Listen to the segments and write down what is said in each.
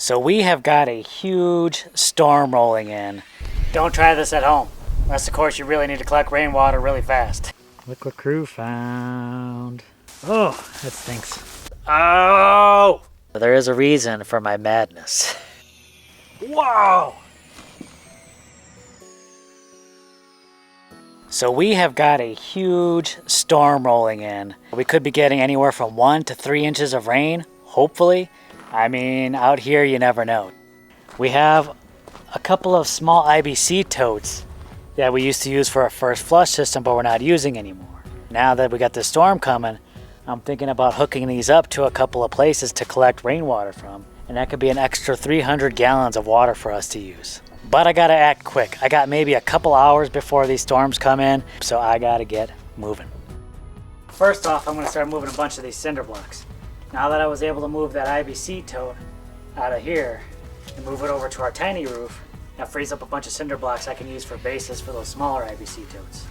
So we have got a huge storm rolling in. Don't try this at home, unless of course you really need to collect rainwater really fast. Look what crew found. Oh, that stinks. Oh! There is a reason for my madness. Whoa! So we have got a huge storm rolling in. We could be getting anywhere from 1 to 3 inches of rain, hopefully. I mean, out here you never know. We have a couple of small IBC totes that we used to use for our first flush system, but we're not using anymore. Now that we got this storm coming, I'm thinking about hooking these up to a couple of places to collect rainwater from, and that could be an extra 300 gallons of water for us to use. But I gotta act quick. I got maybe a couple hours before these storms come in, so I gotta get moving. First off, I'm gonna start moving a bunch of these cinder blocks. Now that I was able to move that IBC tote out of here and move it over to our tiny roof, that frees up a bunch of cinder blocks I can use for bases for those smaller IBC totes.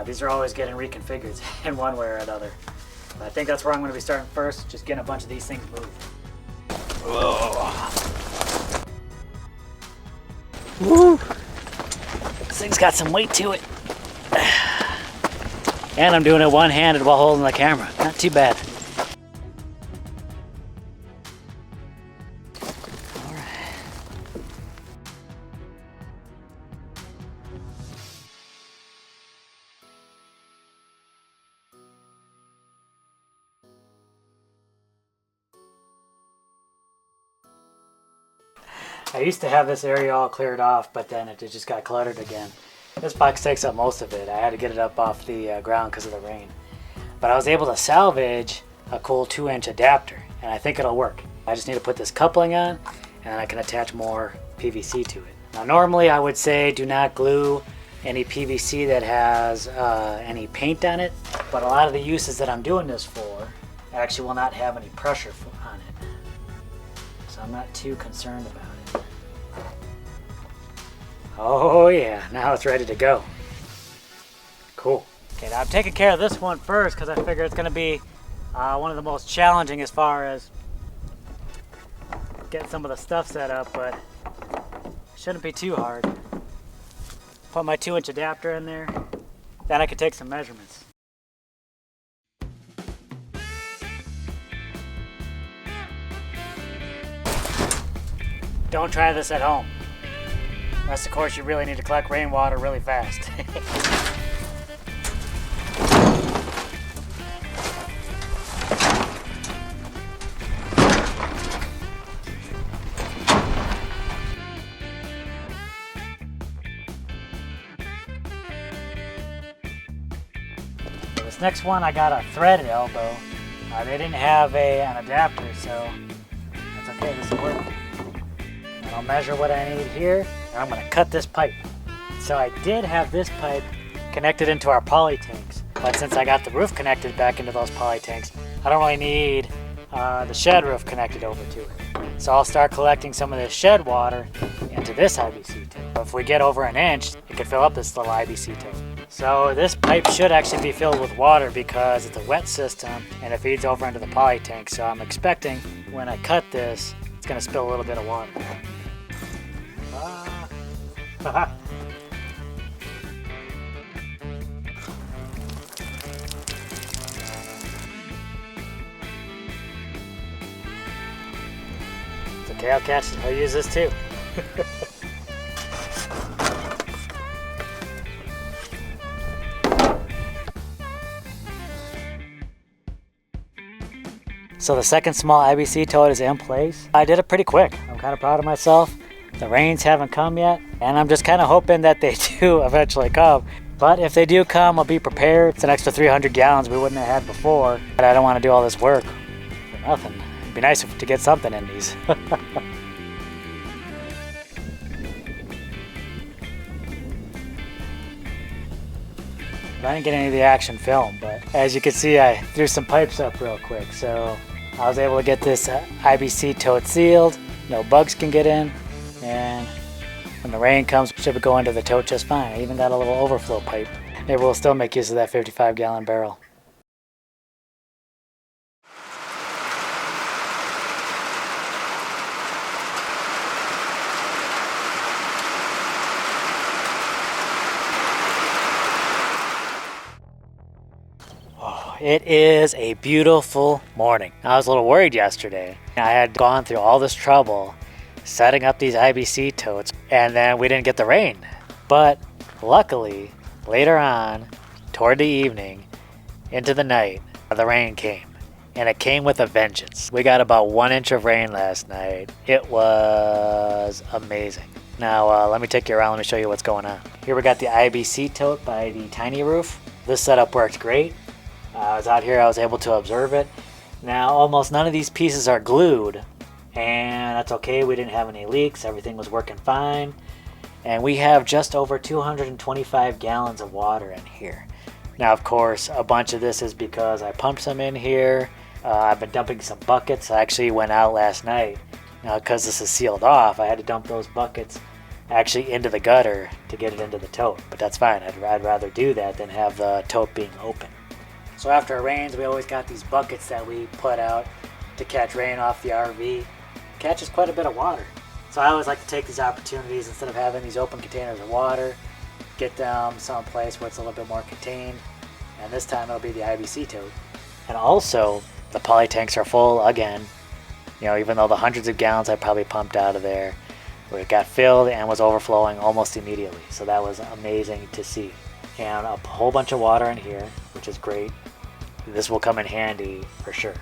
These are always getting reconfigured in one way or another. But I think that's where I'm going to be starting first, just getting a bunch of these things moved. Woo! This thing's got some weight to it. And I'm doing it one-handed while holding the camera. Not too bad. I used to have this area all cleared off, but then it just got cluttered again. This box takes up most of it. I had to get it up off the ground because of the rain. But I was able to salvage a cool 2-inch adapter, and I think it'll work. I just need to put this coupling on, and I can attach more PVC to it. Now normally I would say do not glue any PVC that has any paint on it, but a lot of the uses that I'm doing this for actually will not have any pressure on it. So I'm not too concerned about it. Oh yeah, now it's ready to go. Cool. Okay, now I'm taking care of this one first because I figure it's going to be one of the most challenging as far as getting some of the stuff set up, but it shouldn't be too hard. Put my 2-inch adapter in there, then I can take some measurements. Don't try this at home. Unless, of course, you really need to collect rainwater really fast. This next one, I got a threaded elbow. They didn't have an adapter, so that's okay, this will work. And I'll measure what I need here. And I'm going to cut this pipe. So I did have this pipe connected into our poly tanks, but since I got the roof connected back into those poly tanks, I don't really need the shed roof connected over to it. So I'll start collecting some of this shed water into this IBC tank. If we get over an inch, it could fill up this little IBC tank. So this pipe should actually be filled with water because it's a wet system and it feeds over into the poly tank. So I'm expecting when I cut this, it's going to spill a little bit of water. It's okay, I'll catch it. I'll use this too. So the second small IBC tote is in place. I did it pretty quick. I'm kind of proud of myself. The rains haven't come yet, and I'm just kind of hoping that they do eventually come. But if they do come, I'll be prepared. It's an extra 300 gallons we wouldn't have had before, but I don't want to do all this work for nothing. It'd be nice to get something in these. I didn't get any of the action film, but as you can see, I threw some pipes up real quick. So I was able to get this IBC tote sealed. No bugs can get in. And when the rain comes, it should go into the tote just fine. I even got a little overflow pipe. Maybe we'll still make use of that 55-gallon barrel. it is a beautiful morning. I was a little worried yesterday. I had gone through all this trouble setting up these IBC totes, and then we didn't get the rain. But luckily, later on, toward the evening, into the night, the rain came. And it came with a vengeance. We got about 1 inch of rain last night. It was amazing. Now, let me take you around. Let me show you what's going on. Here we got the IBC tote by the Tiny Roof. This setup worked great. I was out here, I was able to observe it. Now, almost none of these pieces are glued, and that's okay. We didn't have any leaks. Everything was working fine. And we have just over 225 gallons of water in here. Now, of course, a bunch of this is because I pumped some in here. I've been dumping some buckets. I actually went out last night. Now, because this is sealed off, I had to dump those buckets actually into the gutter to get it into the tote. But that's fine. I'd rather do that than have the tote being open. So after it rains, we always got these buckets that we put out to catch rain off the RV. Catches quite a bit of water. So I always like to take these opportunities, instead of having these open containers of water, get them someplace where it's a little bit more contained. And this time it'll be the IBC tote. And also, the poly tanks are full again. You know, even though the hundreds of gallons I probably pumped out of there, it got filled and was overflowing almost immediately. So that was amazing to see. And a whole bunch of water in here, which is great. This will come in handy for sure.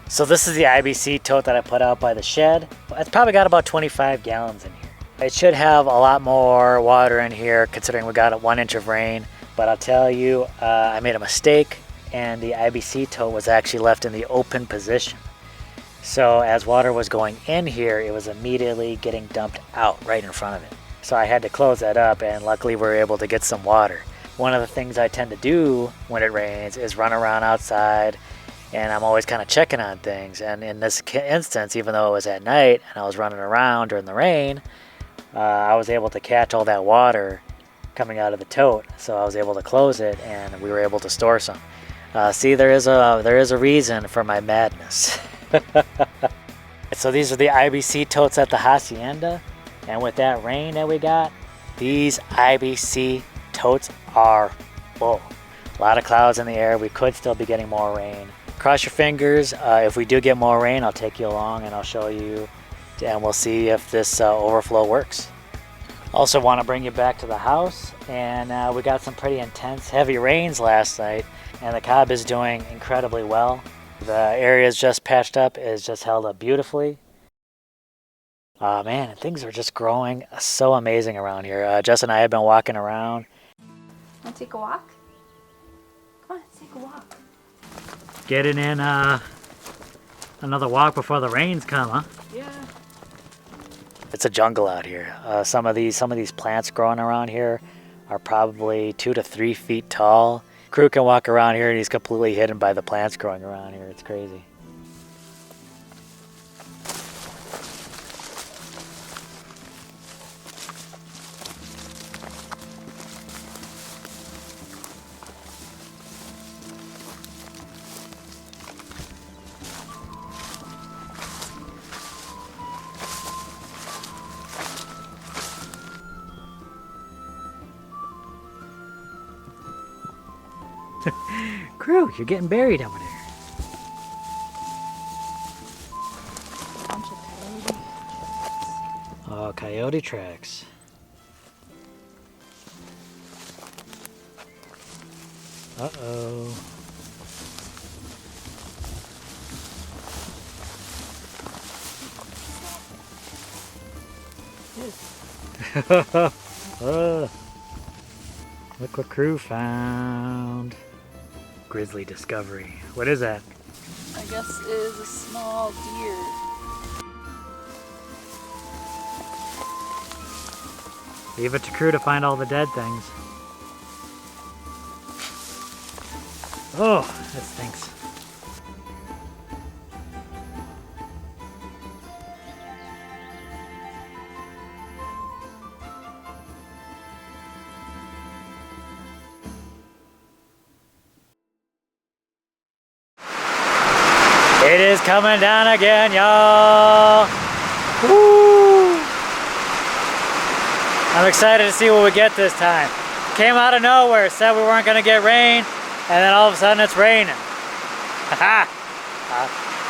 So this is the IBC tote that I put out by the shed. It's probably got about 25 gallons in here. It should have a lot more water in here considering we got a 1 inch of rain. But I'll tell you, I made a mistake, and the IBC tote was actually left in the open position. So as water was going in here, it was immediately getting dumped out right in front of it. So I had to close that up, and luckily we were able to get some water. One of the things I tend to do when it rains is run around outside, and I'm always kind of checking on things. And in this instance, even though it was at night and I was running around during the rain, I was able to catch all that water coming out of the tote, so I was able to close it, and we were able to store some. See, there is a reason for my madness. So these are the IBC totes at the hacienda, and with that rain that we got, these IBC totes are full. A lot of clouds in the air. We could still be getting more rain. Cross your fingers. If we do get more rain, I'll take you along and I'll show you, and we'll see if this overflow works. Also want to bring you back to the house, and we got some pretty intense heavy rains last night, and the cob is doing incredibly well. The area is just patched up, it's just held up beautifully. Man, things are just growing so amazing around here. Jess and I have been walking around. Want to take a walk? Come on, let's take a walk. Getting in another walk before the rains come, huh? Yeah. It's a jungle out here. Some of these plants growing around here are probably 2 to 3 feet tall. Crew can walk around here and he's completely hidden by the plants growing around here. It's crazy. Crew, you're getting buried over there. Bunch of coyote. Oh, coyote tracks. Uh-oh. Look what Crew found. Grizzly discovery. What is that? I guess it is a small deer. Leave it to Crew to find all the dead things. Oh, that stinks. It is coming down again, y'all. Woo! I'm excited to see what we get this time. Came out of nowhere, said we weren't gonna get rain, and then all of a sudden it's raining. Haha!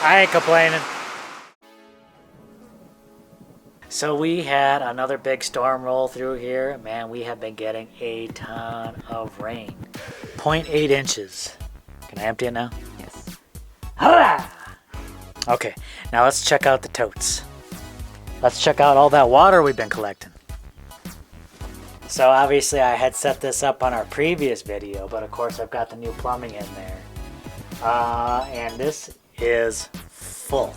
I ain't complaining. So we had another big storm roll through here. Man, we have been getting a ton of rain. 0.8 inches. Can I empty it now? Yes. Hurrah! Okay, now let's check out the totes. Let's check out all that water we've been collecting. So obviously I had set this up on our previous video, but of course I've got the new plumbing in there. And this is full.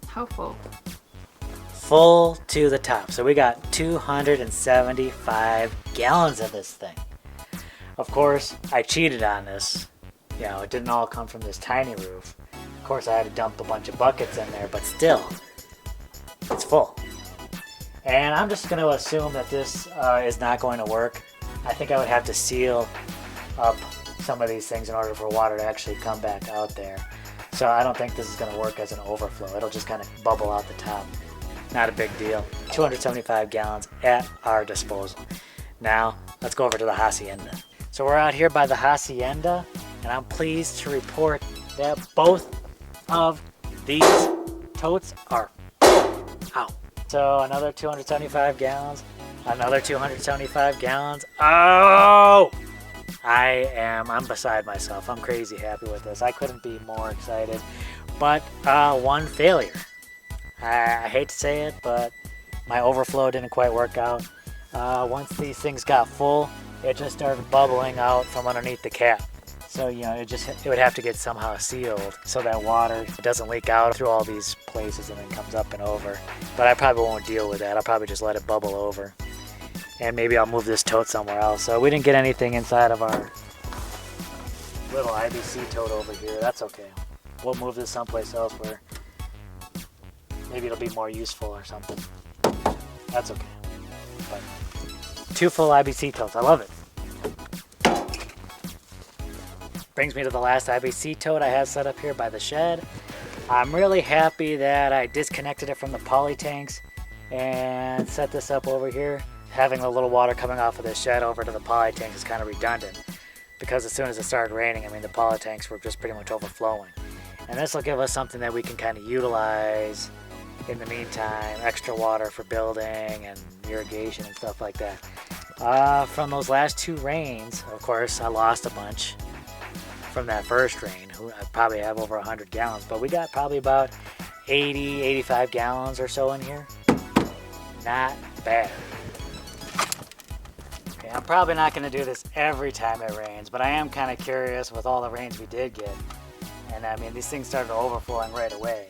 How full? Full to the top. So we got 275 gallons of this thing. Of course, I cheated on this. You know, it didn't all come from this tiny roof. Of course, I had to dump a bunch of buckets in there, but still, it's full. And I'm just going to assume that this is not going to work. I think I would have to seal up some of these things in order for water to actually come back out there. So I don't think this is going to work as an overflow. It'll just kind of bubble out the top. Not a big deal. 275 gallons at our disposal. Now, let's go over to the hacienda. So we're out here by the hacienda, and I'm pleased to report that both of these totes are full out. So another 275 gallons, another 275 gallons. Oh! I'm beside myself. I'm crazy happy with this. I couldn't be more excited. But one failure. I hate to say it, but my overflow didn't quite work out. Once these things got full, it just started bubbling out from underneath the cap. So, you know, it would have to get somehow sealed so that water doesn't leak out through all these places and then comes up and over. But I probably won't deal with that. I'll probably just let it bubble over. And maybe I'll move this tote somewhere else. So we didn't get anything inside of our little IBC tote over here. That's okay. We'll move this someplace else where maybe it'll be more useful or something. That's okay. But 2 full IBC totes. I love it. Brings me to the last IBC tote I have set up here by the shed. I'm really happy that I disconnected it from the poly tanks and set this up over here. Having a little water coming off of the shed over to the poly tanks is kind of redundant because as soon as it started raining, I mean, the poly tanks were just pretty much overflowing. And this will give us something that we can kind of utilize in the meantime, extra water for building and irrigation and stuff like that. From those last 2 rains, of course, I lost a bunch from that first rain. I probably have over 100 gallons, but we got probably about 80, 85 gallons or so in here. Not bad. Okay, I'm probably not going to do this every time it rains, but I am kind of curious with all the rains we did get. And I mean, these things started overflowing right away.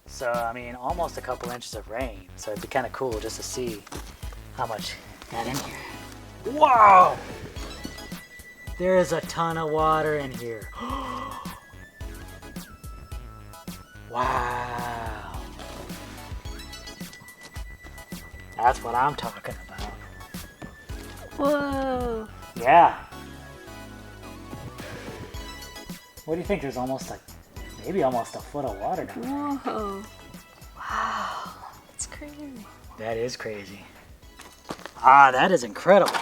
So, I mean, almost a couple inches of rain. So it'd be kind of cool just to see how much got in here. Whoa! There is a ton of water in here. Wow. That's what I'm talking about. Whoa. Yeah. What do you think? There's almost maybe almost a foot of water down there. Whoa. Wow. That's crazy. That is crazy. Ah, that is incredible.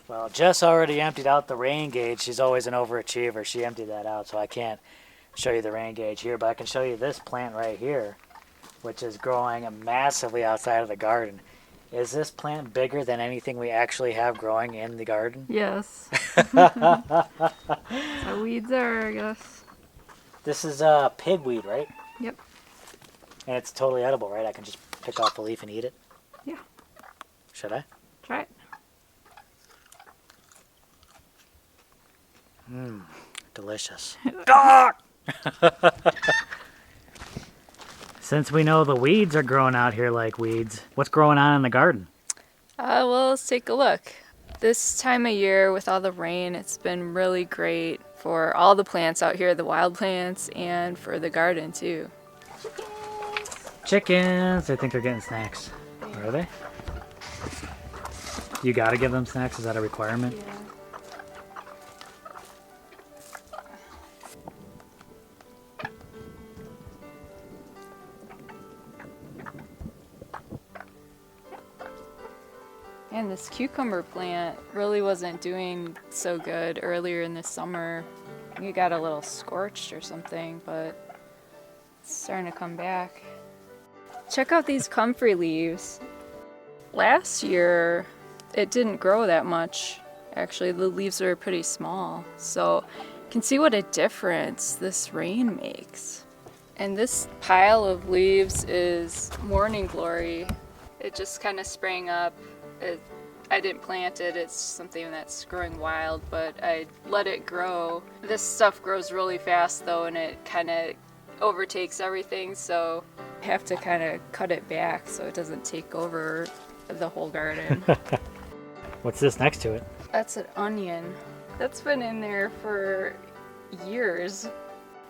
Well, Jess already emptied out the rain gauge. She's always an overachiever. She emptied that out, so I can't show you the rain gauge here, but I can show you this plant right here, which is growing massively outside of the garden. Is this plant bigger than anything we actually have growing in the garden? Yes. So weeds are, I guess. This is pigweed, right? Yep. And it's totally edible, right? I can just pick off a leaf and eat it? Yeah. Should I? Try it. Mmm, delicious. Since we know the weeds are growing out here like weeds, what's growing on in the garden? Well, let's take a look. This time of year with all the rain, it's been really great for all the plants out here, the wild plants, and for the garden too. Chickens! I think they're getting snacks. Are they? You gotta give them snacks? Is that a requirement? Yeah. And this cucumber plant really wasn't doing so good earlier in the summer. It got a little scorched or something, but it's starting to come back. Check out these comfrey leaves. Last year, it didn't grow that much. Actually, the leaves were pretty small. So you can see what a difference this rain makes. And this pile of leaves is morning glory. It just kind of sprang up. I didn't plant it, it's something that's growing wild, but I let it grow. This stuff grows really fast though, and it kind of overtakes everything, so I have to kind of cut it back so it doesn't take over the whole garden. What's this next to it? That's an onion. That's been in there for years.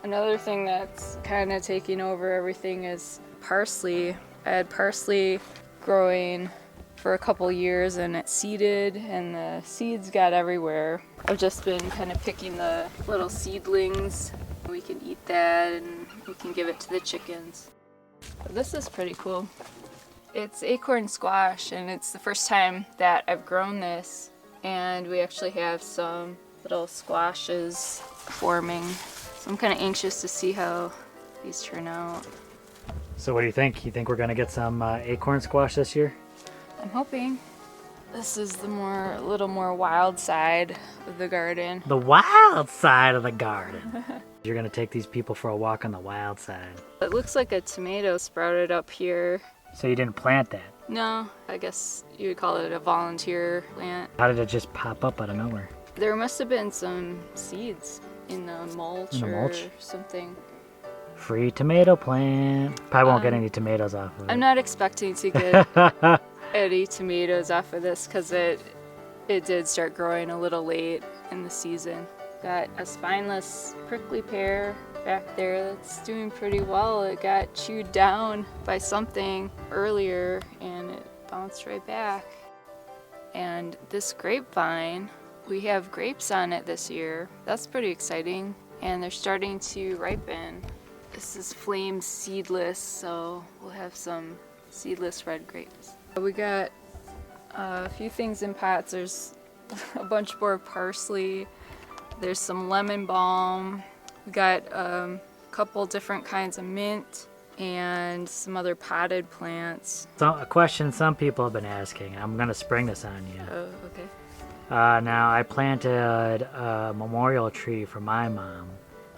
Another thing that's kind of taking over everything is parsley. I had parsley growing for a couple years and it seeded and the seeds got everywhere. I've just been kind of picking the little seedlings. We can eat that and we can give it to the chickens. But this is pretty cool. It's acorn squash and it's the first time that I've grown this, and we actually have some little squashes forming. So I'm kind of anxious to see how these turn out. So what do you think? You think we're gonna get some acorn squash this year? I'm hoping. This is the little more wild side of the garden. The wild side of the garden. You're gonna take these people for a walk on the wild side. It looks like a tomato sprouted up here. So you didn't plant that? No, I guess you would call it a volunteer plant. How did it just pop up out of nowhere? There must have been some seeds in the mulch or something. Free tomato plant. Probably won't get any tomatoes off of it. I'm not expecting to get any tomatoes off of this because it did start growing a little late in the season. Got a spineless prickly pear back there that's doing pretty well. It got chewed down by something earlier and it bounced right back. And this grapevine, we have grapes on it this year. That's pretty exciting, and they're starting to ripen. This is flame seedless, so we'll have some seedless red grapes. We got a few things in pots. There's a bunch more parsley. There's some lemon balm. We got a couple different kinds of mint and some other potted plants. So a question some people have been asking. I'm gonna spring this on you. Oh, okay. Now I planted a memorial tree for my mom.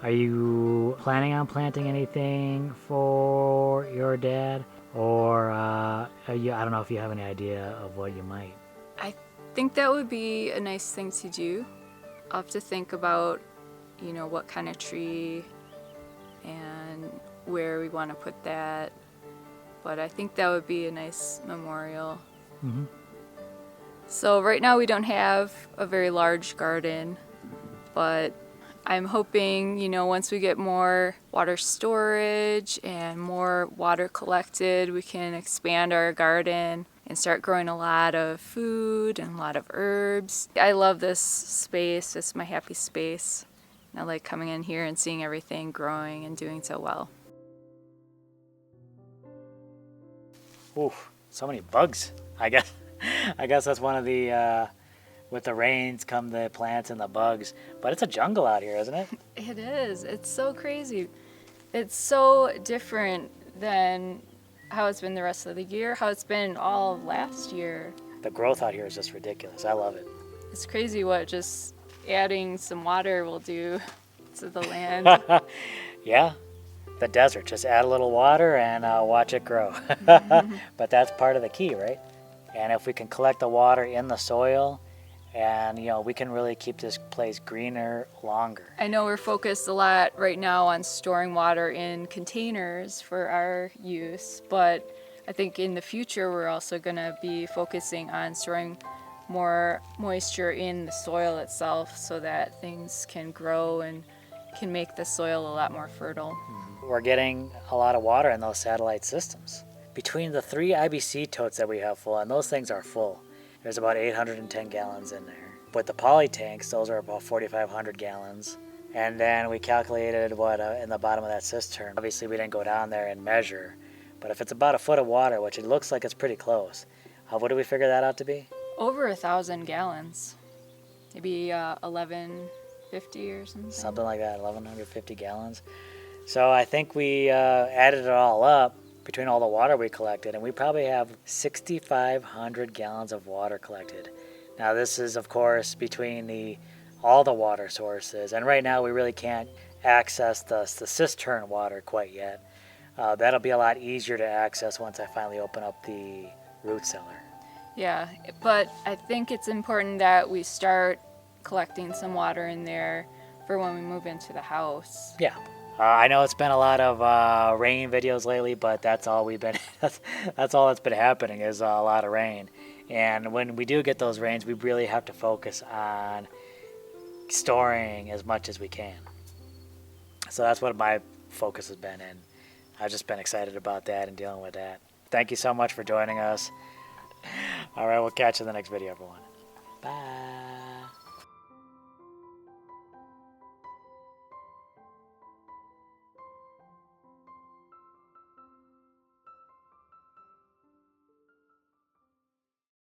Are you planning on planting anything for your dad? Or I don't know if you have any idea of what you might. I think that would be a nice thing to do. I'll have to think about, what kind of tree and where we want to put that. But I think that would be a nice memorial. Mm-hmm. So right now we don't have a very large garden, but I'm hoping, once we get more water storage and more water collected, we can expand our garden and start growing a lot of food and a lot of herbs. I love this space. It's my happy space. And I like coming in here and seeing everything growing and doing so well. Oof, so many bugs. I guess that's one of the, with the rains come the plants and the bugs. But it's a jungle out here, isn't it? It is. It's so crazy. It's so different than how it's been the rest of the year, how it's been all of last year. The growth out here is just ridiculous. I love it. It's crazy what just adding some water will do to the land. Yeah, the desert. Just add a little water and watch it grow. But that's part of the key, right? And if we can collect the water in the soil, and we can really keep this place greener longer. I know we're focused a lot right now on storing water in containers for our use, but I think in the future we're also going to be focusing on storing more moisture in the soil itself so that things can grow and can make the soil a lot more fertile. We're getting a lot of water in those satellite systems. Between the 3 IBC totes that we have full, and those things are full, there's about 810 gallons in there. With the poly tanks, those are about 4,500 gallons. And then we calculated what in the bottom of that cistern. Obviously, we didn't go down there and measure, but if it's about a foot of water, which it looks like it's pretty close, what do we figure that out to be? Over 1,000 gallons. Maybe 1150 or something. Something like that, 1,150 gallons. So I think we added it all up between all the water we collected, and we probably have 6,500 gallons of water collected. Now this is, of course, between all the water sources, and right now we really can't access the cistern water quite yet. That'll be a lot easier to access once I finally open up the root cellar. Yeah, but I think it's important that we start collecting some water in there for when we move into the house. Yeah. I know it's been a lot of rain videos lately, but that's all we've been. That's all that's been happening is a lot of rain. And when we do get those rains, we really have to focus on storing as much as we can. So that's what my focus has been, and I've just been excited about that and dealing with that. Thank you so much for joining us. All right, we'll catch you in the next video, everyone. Bye.